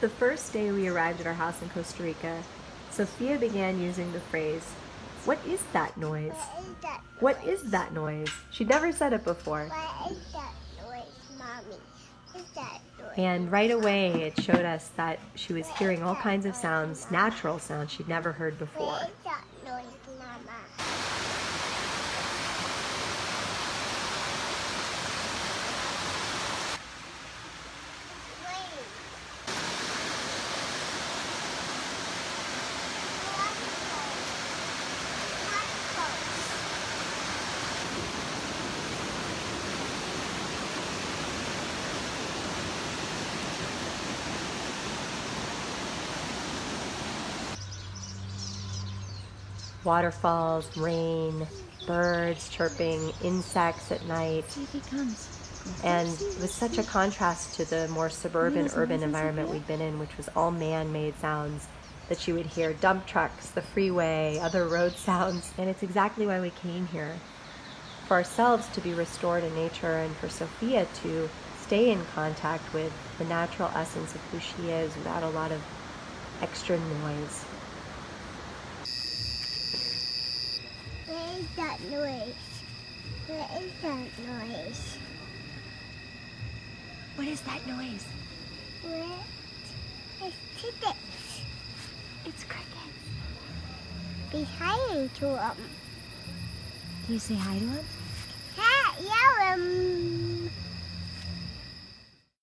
The first day we arrived at our house in Costa Rica, Sofia began using the phrase, "What is that noise? What is that noise?" She'd never said it before. What is that noise, Mommy? What is that noise? And right away it showed us that she was hearing all kinds of sounds, natural sounds she'd never heard before. What is that noise, Mama? Waterfalls, rain, birds chirping, insects at night. See if he comes. And it was such a contrast to the more suburban, urban environment we'd been in, which was all man-made sounds, that she would hear dump trucks, the freeway, other road sounds. And it's exactly why we came here. For ourselves to be restored in nature, and for Sofia to stay in contact with the natural essence of who she is without a lot of extra noise. What is that noise? What is that noise? What is that noise? What is crickets? It's crickets. Behind to them. Do you say hi to him? Hi, yell 'em.